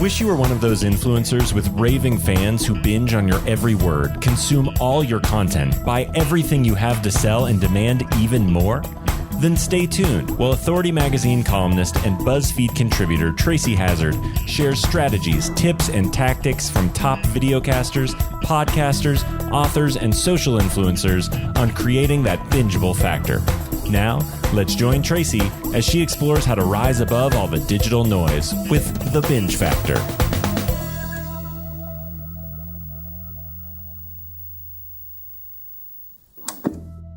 Wish you were one of those influencers with raving fans who binge on your every word, consume all your content, buy everything you have to sell, and demand even more? Then stay tuned while Authority Magazine columnist and BuzzFeed contributor Tracy Hazard shares strategies, tips, and tactics from top videocasters, podcasters, authors, and social influencers on creating that bingeable factor. Now, let's join Tracy as she explores how to rise above all the digital noise with the binge factor.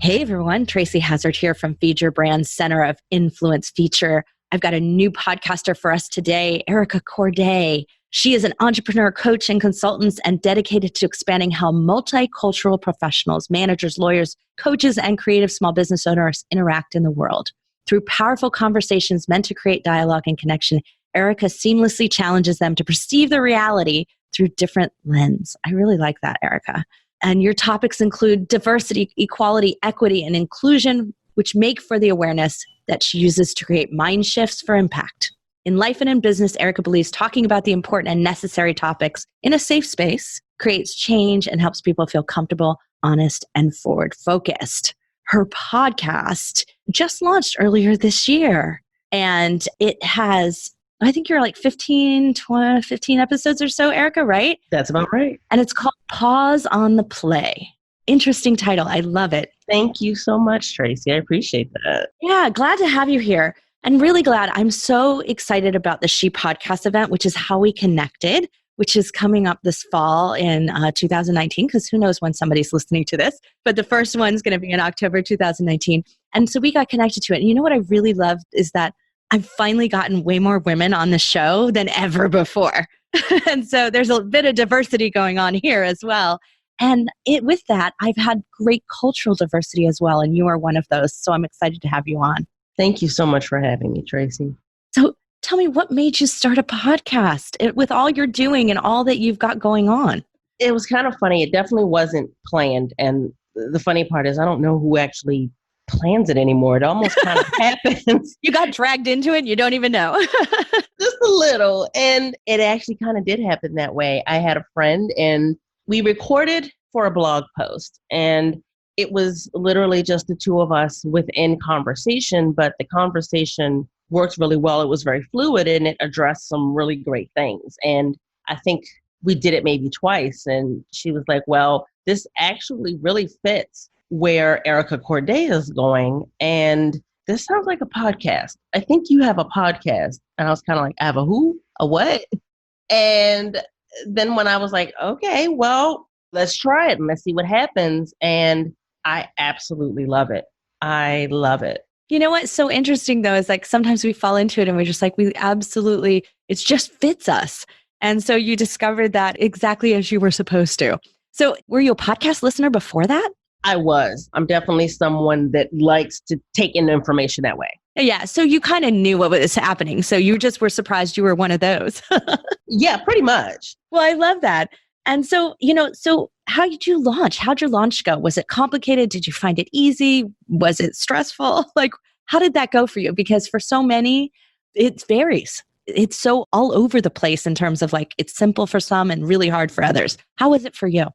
Hey everyone, Tracy Hazard here from Feed Your Brand's Center of Influence feature. I've got a new podcaster for us today, Erica Courdae. She is an entrepreneur, coach, and consultant and dedicated to expanding how multicultural professionals, managers, lawyers, coaches, and creative small business owners interact in the world. Through powerful conversations meant to create dialogue and connection, Erica seamlessly challenges them to perceive the reality through different lenses. I really like that, Erica. And your topics include diversity, equality, equity, and inclusion, which make for the awareness that she uses to create mind shifts for impact. In life and in business, Erica believes talking about the important and necessary topics in a safe space creates change and helps people feel comfortable, honest, and forward-focused. Her podcast just launched earlier this year, and it has, I think you're like 15 episodes or so, Erica, right? That's about right. And it's called Pause on the Play. Interesting title. I love it. Thank you so much, Tracy. I appreciate that. Yeah, glad to have you here. And really glad. I'm so excited about the She Podcast event, which is how we connected, which is coming up this fall in 2019, because who knows when somebody's listening to this. But the first one's going to be in October 2019. And so we got connected to it. And you know what I really loved is that I've finally gotten way more women on the show than ever before. And so there's a bit of diversity going on here as well. And with that, I've had great cultural diversity as well. And you are one of those. So I'm excited to have you on. Thank you so much for having me, Tracy. So tell me, what made you start a podcast with all you're doing and all that you've got going on? It was kind of funny. It definitely wasn't planned. And the funny part is I don't know who actually plans it anymore. It almost kind of happens. You got dragged into it and you don't even know. Just a little. And it actually kind of did happen that way. I had a friend and we recorded for a blog post. And it was literally just the two of us within conversation, but the conversation worked really well. It was very fluid and it addressed some really great things. And I think we did it maybe twice. And she was like, well, this actually really fits where Erica Courdae is going. And this sounds like a podcast. I think you have a podcast. And I was kind of like, I have a who? A what? And then when I was like, okay, well, let's try it and let's see what happens. And I absolutely love it. I love it. You know what's so interesting though is like sometimes we fall into it and we're just like, it just fits us. And so you discovered that exactly as you were supposed to. So were you a podcast listener before that? I was. I'm definitely someone that likes to take in information that way. Yeah. So you kind of knew what was happening. So you just were surprised you were one of those. Yeah, pretty much. Well, I love that. And so, so how did you launch? How'd your launch go? Was it complicated? Did you find it easy? Was it stressful? Like, how did that go for you? Because for so many, it varies. It's so all over the place in terms of like, it's simple for some and really hard for others. How was it for you?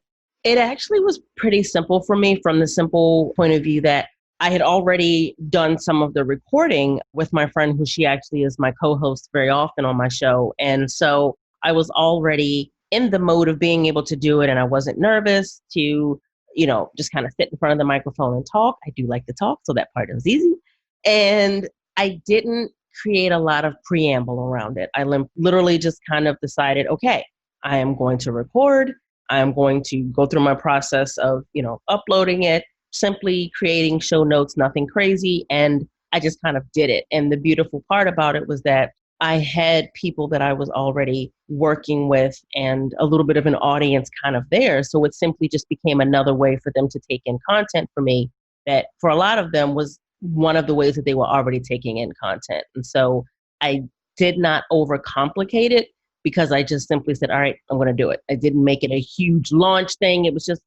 It actually was pretty simple for me from the simple point of view that I had already done some of the recording with my friend who she actually is my co-host very often on my show. And so I was already in the mode of being able to do it. And I wasn't nervous to, just kind of sit in front of the microphone and talk. I do like to talk, so that part was easy. And I didn't create a lot of preamble around it. I literally just kind of decided, okay, I am going to record. I am going to go through my process of, uploading it, simply creating show notes, nothing crazy. And I just kind of did it. And the beautiful part about it was that I had people that I was already working with and a little bit of an audience kind of there. So it simply just became another way for them to take in content for me that for a lot of them was one of the ways that they were already taking in content. And so I did not overcomplicate it because I just simply said, all right, I'm going to do it. I didn't make it a huge launch thing. It was just,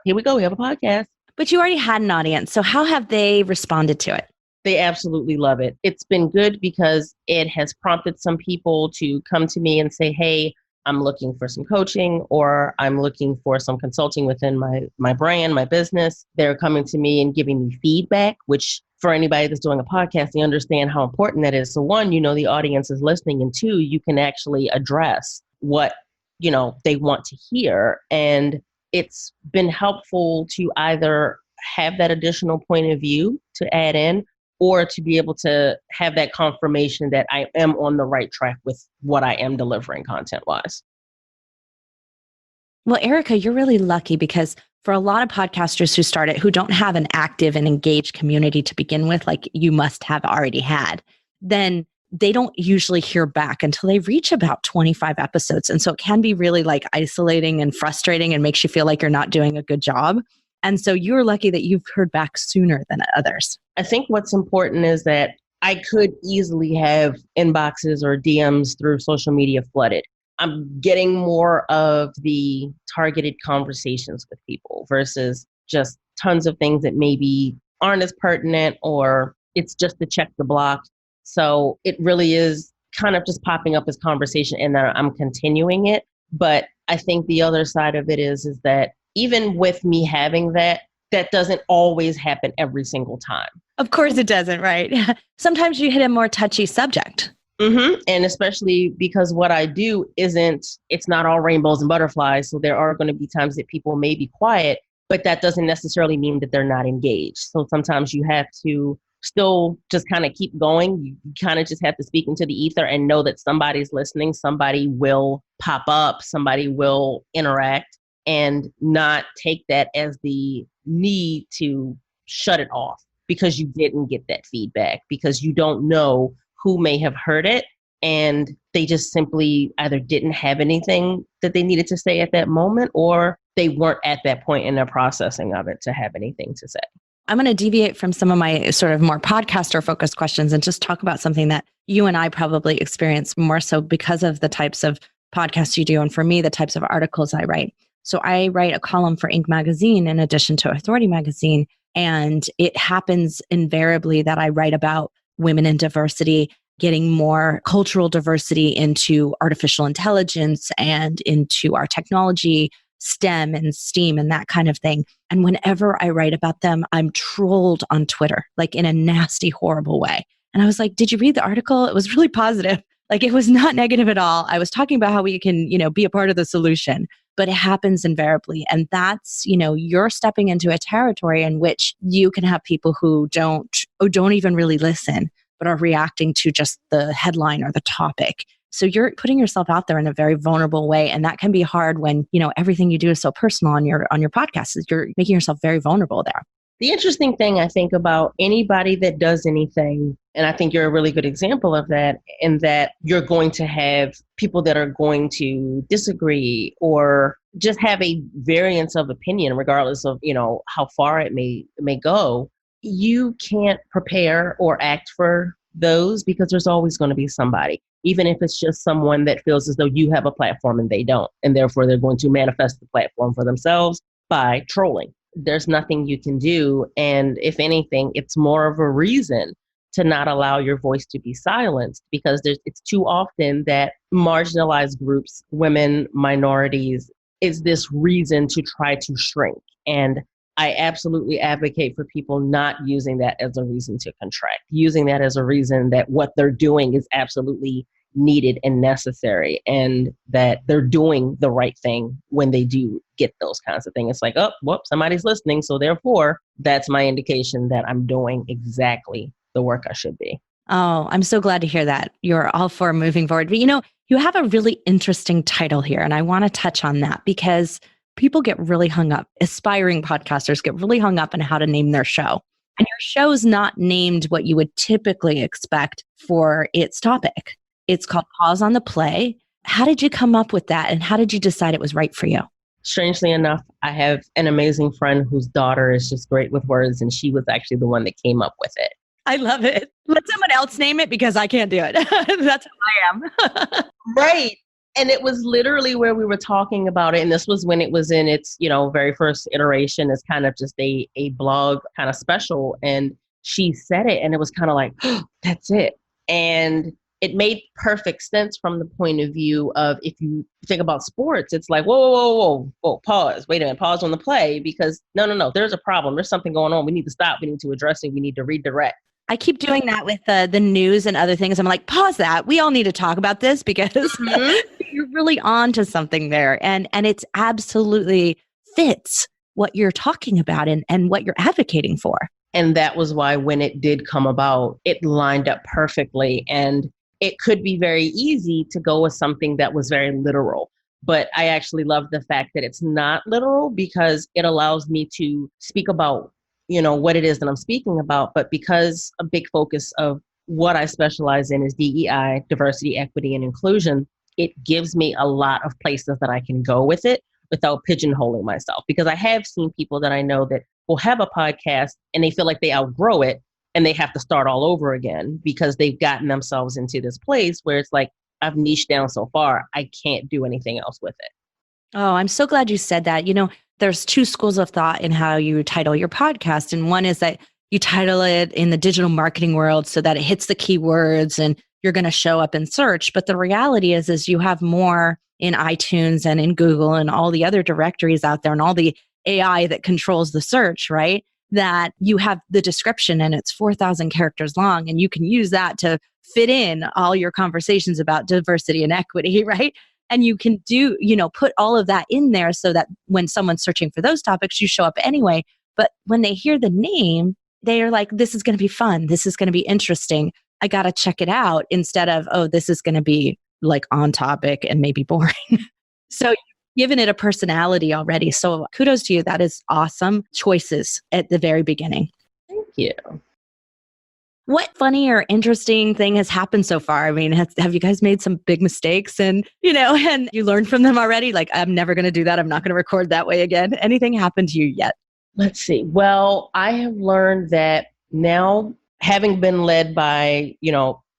here we go. We have a podcast. But you already had an audience. So how have they responded to it? They absolutely love it. It's been good because it has prompted some people to come to me and say, hey, I'm looking for some coaching, or I'm looking for some consulting within my brand, my business. They're coming to me and giving me feedback, which for anybody that's doing a podcast, they understand how important that is. So one, the audience is listening, and two, you can actually address what, they want to hear. And it's been helpful to either have that additional point of view to add in, or to be able to have that confirmation that I am on the right track with what I am delivering content-wise. Well, Erica, you're really lucky because for a lot of podcasters who start it, who don't have an active and engaged community to begin with, like you must have already had, then they don't usually hear back until they reach about 25 episodes. And so it can be really like isolating and frustrating and makes you feel like you're not doing a good job. And so you're lucky that you've heard back sooner than others. I think what's important is that I could easily have inboxes or DMs through social media flooded. I'm getting more of the targeted conversations with people versus just tons of things that maybe aren't as pertinent, or it's just to check the block. So it really is kind of just popping up as conversation, and that I'm continuing it. But I think the other side of it is that even with me having that doesn't always happen every single time. Of course it doesn't, right? Sometimes you hit a more touchy subject. Mm-hmm. And especially because what I do it's not all rainbows and butterflies. So there are going to be times that people may be quiet, but that doesn't necessarily mean that they're not engaged. So sometimes you have to still just kind of keep going. You kind of just have to speak into the ether and know that somebody's listening. Somebody will pop up, somebody will interact, and not take that as the need to shut it off because you didn't get that feedback, because you don't know who may have heard it and they just simply either didn't have anything that they needed to say at that moment, or they weren't at that point in their processing of it to have anything to say. I'm going to deviate from some of my sort of more podcaster focused questions and just talk about something that you and I probably experience more so because of the types of podcasts you do. And for me, the types of articles I write. So I write a column for Inc. magazine in addition to Authority magazine. And it happens invariably that I write about women in diversity, getting more cultural diversity into artificial intelligence and into our technology, STEM and STEAM and that kind of thing. And whenever I write about them, I'm trolled on Twitter, like in a nasty, horrible way. And I was like, did you read the article? It was really positive. Like it was not negative at all. I was talking about how we can, be a part of the solution, but it happens invariably. And that's, you're stepping into a territory in which you can have people who don't even really listen, but are reacting to just the headline or the topic. So you're putting yourself out there in a very vulnerable way. And that can be hard when, everything you do is so personal on your podcast. You're making yourself very vulnerable there. The interesting thing I think about anybody that does anything, and I think you're a really good example of that, in that you're going to have people that are going to disagree or just have a variance of opinion, regardless of, how far it may go. You can't prepare or act for those because there's always going to be somebody, even if it's just someone that feels as though you have a platform and they don't, and therefore they're going to manifest the platform for themselves by trolling. There's nothing you can do. And if anything, it's more of a reason to not allow your voice to be silenced, because it's too often that marginalized groups, women, minorities, is this reason to try to shrink. And I absolutely advocate for people not using that as a reason to contract, using that as a reason that what they're doing is absolutely needed and necessary, and that they're doing the right thing when they do get those kinds of things. It's like, oh, whoop, somebody's listening. So therefore, that's my indication that I'm doing exactly the work I should be. Oh, I'm so glad to hear that. You're all for moving forward. But you have a really interesting title here, and I want to touch on that because people get really hung up. Aspiring podcasters get really hung up on how to name their show. And your show's not named what you would typically expect for its topic. It's called Pause on the Play. How did you come up with that? And how did you decide it was right for you? Strangely enough, I have an amazing friend whose daughter is just great with words, and she was actually the one that came up with it. I love it. Let someone else name it because I can't do it. That's who I am. Right. And it was literally where we were talking about it. And this was when it was in its, very first iteration as kind of just a blog kind of special. And she said it and it was kind of like, oh, that's it. And it made perfect sense from the point of view of, if you think about sports, it's like, whoa, pause. Wait a minute, pause on the play, because no, there's a problem. There's something going on. We need to stop. We need to address it. We need to redirect. I keep doing that with the news and other things. I'm like, pause that. We all need to talk about this because you're really on to something there. And it's absolutely fits what you're talking about and what you're advocating for. And that was why when it did come about, it lined up perfectly. And it could be very easy to go with something that was very literal. But I actually love the fact that it's not literal, because it allows me to speak about, what it is that I'm speaking about. But because a big focus of what I specialize in is DEI, diversity, equity, and inclusion, it gives me a lot of places that I can go with it without pigeonholing myself. Because I have seen people that I know that will have a podcast and they feel like they outgrow it and they have to start all over again because they've gotten themselves into this place where it's like, I've niched down so far, I can't do anything else with it. Oh, I'm so glad you said that. There's two schools of thought in how you title your podcast. And one is that you title it in the digital marketing world so that it hits the keywords and you're going to show up in search. But the reality is you have more in iTunes and in Google and all the other directories out there and all the AI that controls the search, right? That you have the description and it's 4,000 characters long, and you can use that to fit in all your conversations about diversity and equity, right? And you can do, put all of that in there so that when someone's searching for those topics, you show up anyway. But when they hear the name, they are like, this is going to be fun. This is going to be interesting. I got to check it out, instead of, oh, this is going to be like on topic and maybe boring. So given it a personality already. So kudos to you. That is awesome choices at the very beginning. Thank you. What funny or interesting thing has happened so far? I mean, have you guys made some big mistakes and you learned from them already? Like, I'm never going to do that. I'm not going to record that way again. Anything happened to you yet? Let's see. Well, I have learned that now, having been led by,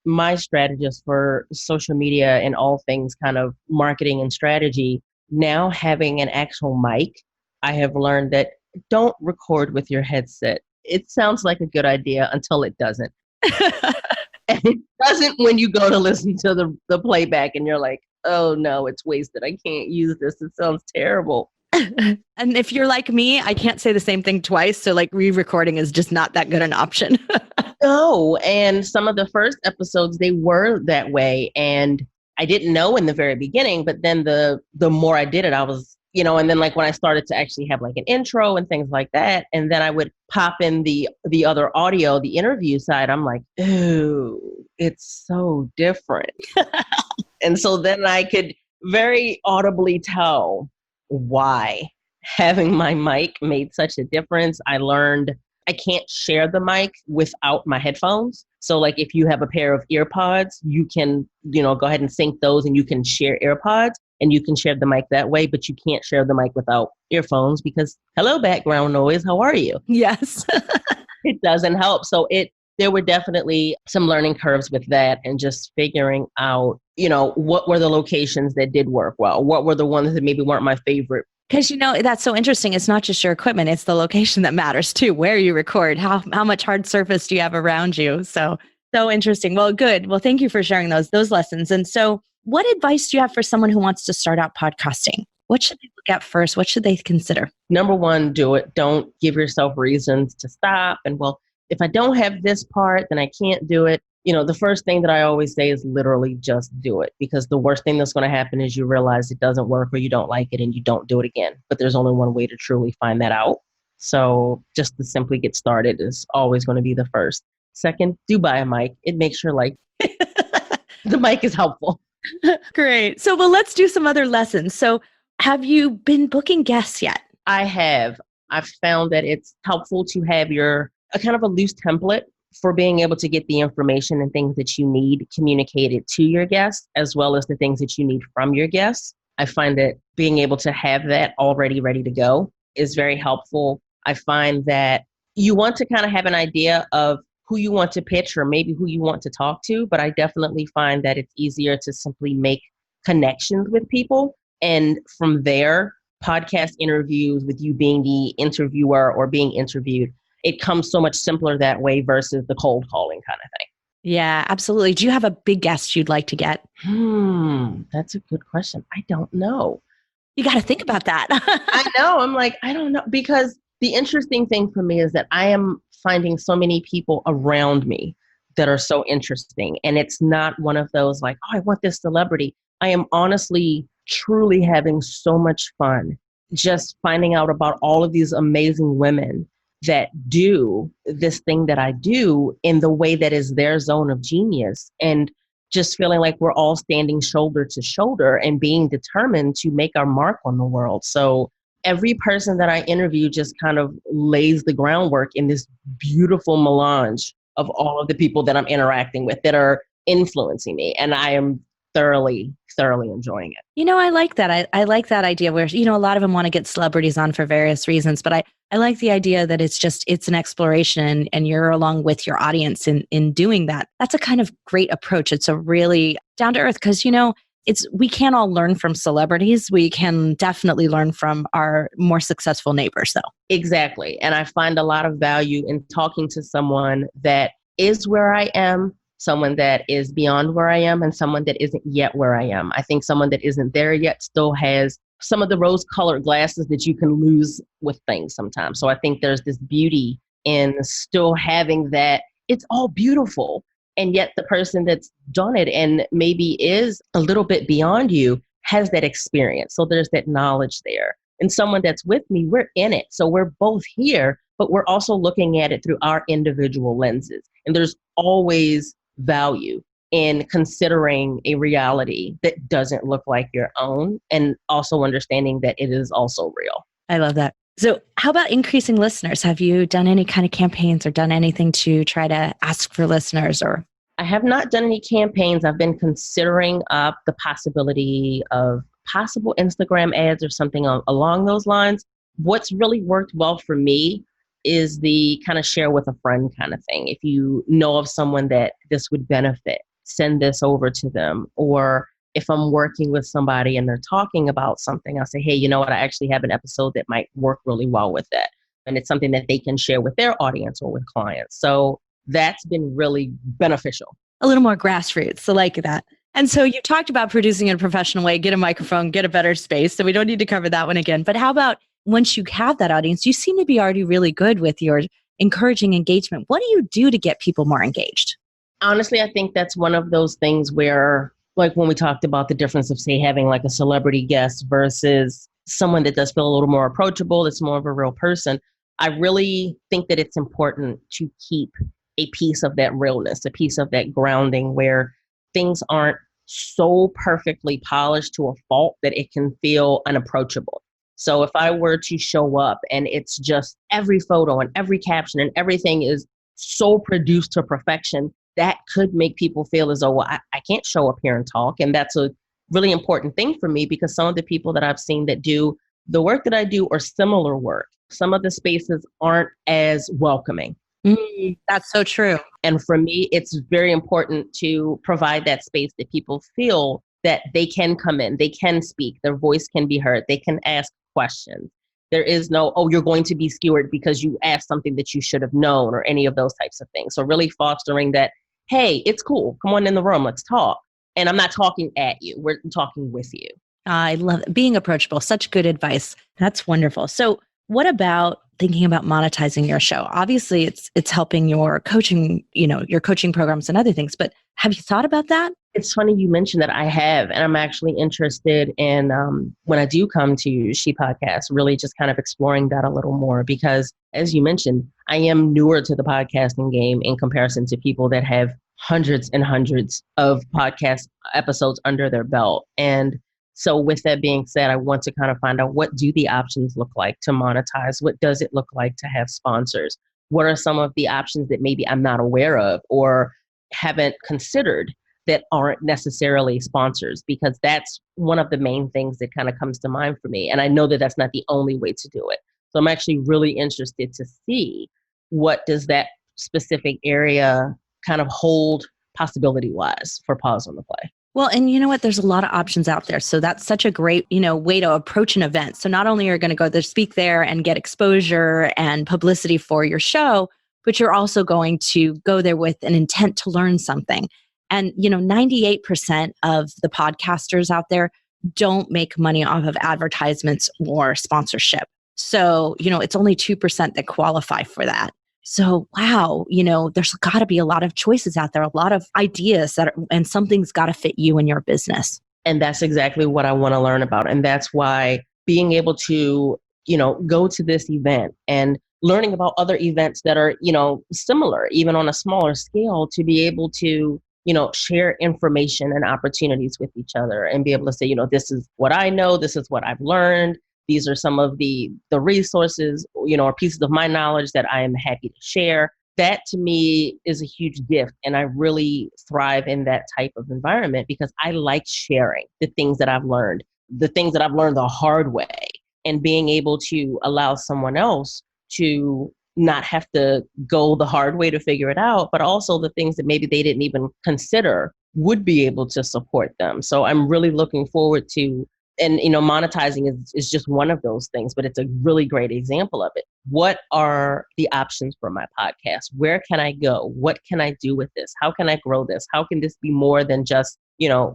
my strategist for social media and all things kind of marketing and strategy, now having an actual mic, I have learned that don't record with your headset. It sounds like a good idea until it doesn't. And it doesn't when you go to listen to the playback and you're like, oh no, it's wasted. I can't use this. It sounds terrible. And if you're like me, I can't say the same thing twice. So like re-recording is just not that good an option. No. And some of the first episodes, they were that way. And I didn't know in the very beginning, but then the more I did it, I was, and then like when I started to actually have like an intro and things like that, and then I would pop in the other audio, the interview side, I'm like, ooh, it's so different. And so then I could very audibly tell why having my mic made such a difference. I learned I can't share the mic without my headphones. So like if you have a pair of ear pods, you can, go ahead and sync those and you can share AirPods and you can share the mic that way, but you can't share the mic without earphones because hello, background noise. How are you? Yes. It doesn't help. So there were definitely some learning curves with that and just figuring out, what were the locations that did work well? What were the ones that maybe weren't my favorite? Because, that's so interesting. It's not just your equipment. It's the location that matters too, where you record, how much hard surface do you have around you? So interesting. Well, good. Well, thank you for sharing those lessons. And so what advice do you have for someone who wants to start out podcasting? What should they look at first? What should they consider? Number one, do it. Don't give yourself reasons to stop. And well, if I don't have this part, then I can't do it. The first thing that I always say is literally just do it, because the worst thing that's going to happen is you realize it doesn't work or you don't like it and you don't do it again. But there's only one way to truly find that out. So just to simply get started is always going to be the first. Second, do buy a mic. It makes your life. The mic is helpful. Great. So, well, let's do some other lessons. So have you been booking guests yet? I have. I've found that it's helpful to have a kind of a loose template for being able to get the information and things that you need communicated to your guests, as well as the things that you need from your guests. I find that being able to have that already ready to go is very helpful. I find that you want to kind of have an idea of who you want to pitch or maybe who you want to talk to, but I definitely find that it's easier to simply make connections with people. And from there, podcast interviews with you being the interviewer or being interviewed it comes so much simpler that way versus the cold calling kind of thing. Yeah, absolutely. Do you have a big guest you'd like to get? That's a good question. I don't know. You got to think about that. I know. I'm like, I don't know. Because the interesting thing for me is that I am finding so many people around me that are so interesting. And it's not one of those like, oh, I want this celebrity. I am honestly, truly having so much fun just finding out about all of these amazing women that do this thing that I do in the way that is their zone of genius. And just feeling like we're all standing shoulder to shoulder and being determined to make our mark on the world. So every person that I interview just kind of lays the groundwork in this beautiful melange of all of the people that I'm interacting with that are influencing me. And I am thoroughly enjoying it. I like that. I like that idea where, a lot of them want to get celebrities on for various reasons, but I like the idea that it's an exploration and you're along with your audience in doing that. That's a kind of great approach. It's a really down to earth because, we can't all learn from celebrities. We can definitely learn from our more successful neighbors though. Exactly. And I find a lot of value in talking to someone that is where I am, someone that is beyond where I am, and someone that isn't yet where I am. I think someone that isn't there yet still has some of the rose-colored glasses that you can lose with things sometimes. So I think there's this beauty in still having that it's all beautiful. And yet the person that's done it and maybe is a little bit beyond you has that experience. So there's that knowledge there. And someone that's with me, we're in it. So we're both here, but we're also looking at it through our individual lenses. And there's always value in considering a reality that doesn't look like your own and also understanding that it is also real. I love that. So how about increasing listeners? Have you done any kind of campaigns or done anything to try to ask for listeners? Or I have not done any campaigns. I've been considering up the possibility of possible Instagram ads or something along those lines. What's really worked well for me is the kind of share with a friend kind of thing. If you know of someone that this would benefit, send this over to them. Or if I'm working with somebody and they're talking about something, I'll say, hey, you know what? I actually have an episode that might work really well with that. And it's something that they can share with their audience or with clients. So that's been really beneficial. A little more grassroots. So like that. And so you talked about producing in a professional way, get a microphone, get a better space. So we don't need to cover that one again. But how about once you have that audience, you seem to be already really good with your encouraging engagement. What do you do to get people more engaged? Honestly, I think that's one of those things where, like when we talked about the difference of, say, having like a celebrity guest versus someone that does feel a little more approachable, that's more of a real person. I really think that it's important to keep a piece of that realness, a piece of that grounding where things aren't so perfectly polished to a fault that it can feel unapproachable. So if I were to show up and it's just every photo and every caption and everything is so produced to perfection, that could make people feel as though, well, I can't show up here and talk. And that's a really important thing for me because some of the people that I've seen that do the work that I do or similar work, some of the spaces aren't as welcoming. That's so true. And for me, it's very important to provide that space that people feel that they can come in, they can speak, their voice can be heard, they can ask questions. There is no, oh, you're going to be skewered because you asked something that you should have known or any of those types of things. So really fostering that, hey, it's cool. Come on in the room. Let's talk. And I'm not talking at you. We're talking with you. I love it. Being approachable. Such good advice. That's wonderful. So what about thinking about monetizing your show? Obviously, it's helping your coaching, your coaching programs and other things. But have you thought about that? It's funny you mentioned that. I have, and I'm actually interested in when I do come to She Podcast, really just kind of exploring that a little more because, as you mentioned, I am newer to the podcasting game in comparison to people that have hundreds and hundreds of podcast episodes under their belt. And so with that being said, I want to kind of find out what do the options look like to monetize? What does it look like to have sponsors? What are some of the options that maybe I'm not aware of or haven't considered that aren't necessarily sponsors? Because that's one of the main things that kind of comes to mind for me. And I know that that's not the only way to do it. So I'm actually really interested to see what does that specific area kind of hold possibility-wise for Pause on the Play. Well, and you know what? There's a lot of options out there. So that's such a great, way to approach an event. So not only are you going to go there, speak there and get exposure and publicity for your show, but you're also going to go there with an intent to learn something. And, 98% of the podcasters out there don't make money off of advertisements or sponsorship. So, it's only 2% that qualify for that. So, wow, there's got to be a lot of choices out there, a lot of ideas and something's got to fit you and your business. And that's exactly what I want to learn about. And that's why being able to, go to this event and learning about other events that are, similar, even on a smaller scale, to be able to, share information and opportunities with each other and be able to say, this is what I know, this is what I've learned. These are some of the resources, or pieces of my knowledge that I am happy to share. That to me is a huge gift. And I really thrive in that type of environment because I like sharing the things that I've learned, the hard way, and being able to allow someone else to not have to go the hard way to figure it out, but also the things that maybe they didn't even consider would be able to support them. So I'm really looking forward to, and monetizing is just one of those things, but it's a really great example of it. What are the options for my podcast? Where can I go? What can I do with this? How can I grow this? How can this be more than just,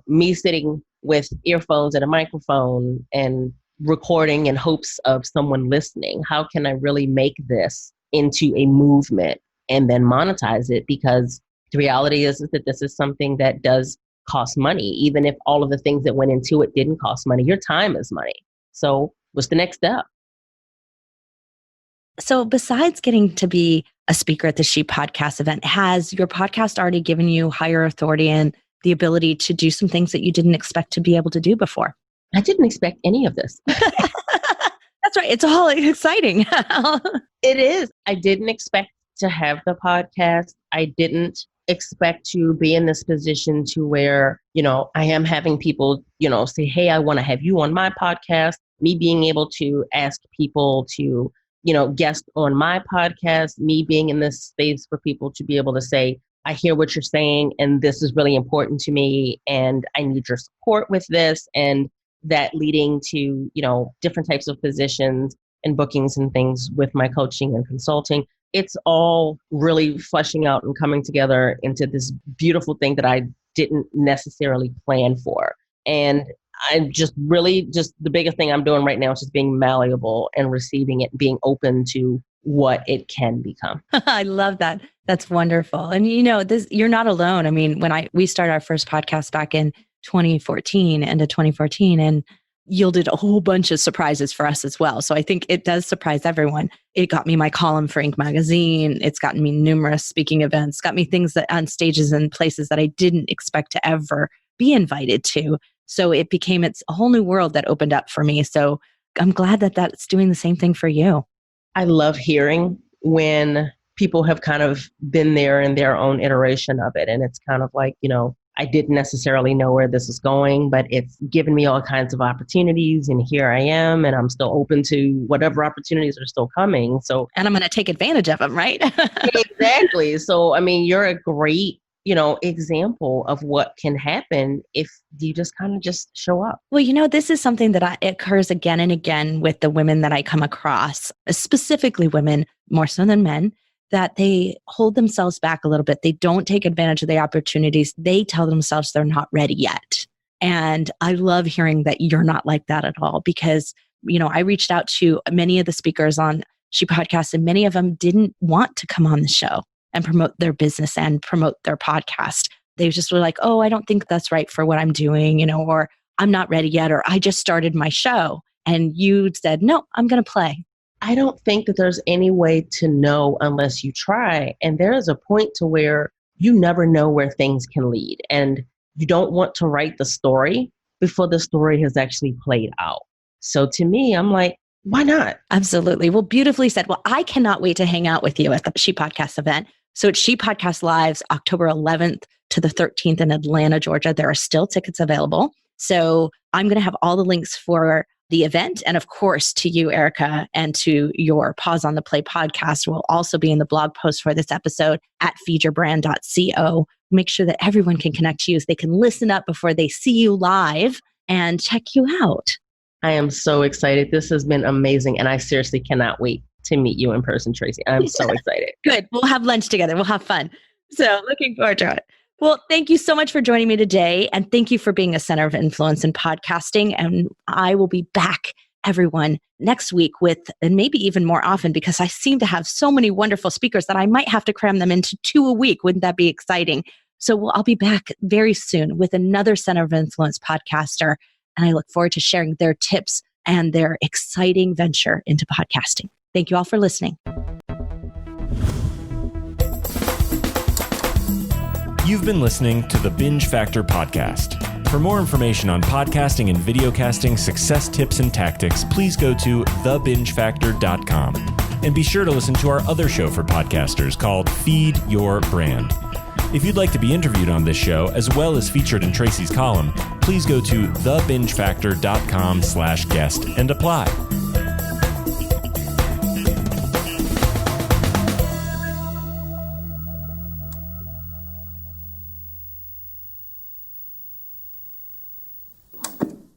me sitting with earphones and a microphone and recording in hopes of someone listening? How can I really make this into a movement and then monetize it? Because the reality is that this is something that does cost money. Even if all of the things that went into it didn't cost money, your time is money. So what's the next step? So besides getting to be a speaker at the She Podcast event, has your podcast already given you higher authority and the ability to do some things that you didn't expect to be able to do before? I didn't expect any of this. That's right. It's all exciting. It is. I didn't expect to have the podcast. I didn't expect to be in this position to where, I am having people, say, hey, I want to have you on my podcast. Me being able to ask people to, guest on my podcast, me being in this space for people to be able to say, I hear what you're saying, and this is really important to me, and I need your support with this. And that leading to, different types of positions and bookings and things with my coaching and consulting. It's all really fleshing out and coming together into this beautiful thing that I didn't necessarily plan for. And I'm just the biggest thing I'm doing right now is just being malleable and receiving it, being open to what it can become. I love that. That's wonderful. And you're not alone. I mean, we started our first podcast back in 2014, end of 2014, and yielded a whole bunch of surprises for us as well. So I think it does surprise everyone. It got me my column for Inc. magazine. It's gotten me numerous speaking events, got me things that on stages and places that I didn't expect to ever be invited to. So it became a whole new world that opened up for me. So I'm glad that that's doing the same thing for you. I love hearing when people have kind of been there in their own iteration of it. And it's kind of like, I didn't necessarily know where this is going, but it's given me all kinds of opportunities. And here I am, and I'm still open to whatever opportunities are still coming. So, and I'm going to take advantage of them, right? Exactly. So, I mean, you're a great, example of what can happen if you just kind of just show up. Well, this is something that occurs again and again with the women that I come across, specifically women more so than men, that they hold themselves back a little bit. They don't take advantage of the opportunities. They tell themselves they're not ready yet. And I love hearing that you're not like that at all, because, I reached out to many of the speakers on She Podcast, and many of them didn't want to come on the show and promote their business and promote their podcast. They just were like, oh, I don't think that's right for what I'm doing, or I'm not ready yet, or I just started my show. And you said, no, I'm going to play. I don't think that there's any way to know unless you try. And there is a point to where you never know where things can lead. And you don't want to write the story before the story has actually played out. So to me, I'm like, why not? Absolutely. Well, beautifully said. Well, I cannot wait to hang out with you at the She Podcast event. So it's She Podcast Lives, October 11th to the 13th in Atlanta, Georgia. There are still tickets available. So I'm going to have all the links for the event. And of course, to you, Erica, and to your Pause on the Play podcast will also be in the blog post for this episode at feedyourbrand.co. make sure that everyone can connect to you so they can listen up before they see you live and check you out. I am so excited. This has been amazing. And I seriously cannot wait to meet you in person, Tracy. I'm so excited. Good. We'll have lunch together. We'll have fun. So looking forward to it. Well, thank you so much for joining me today. And thank you for being a center of influence in podcasting. And I will be back, everyone, next week with, and maybe even more often, because I seem to have so many wonderful speakers that I might have to cram them into 2 a week. Wouldn't that be exciting? So I'll be back very soon with another center of influence podcaster. And I look forward to sharing their tips and their exciting venture into podcasting. Thank you all for listening. You've been listening to the Binge Factor podcast. For more information on podcasting and videocasting success tips and tactics, please go to thebingefactor.com. And be sure to listen to our other show for podcasters called Feed Your Brand. If you'd like to be interviewed on this show, as well as featured in Tracy's column, please go to thebingefactor.com/guest and apply.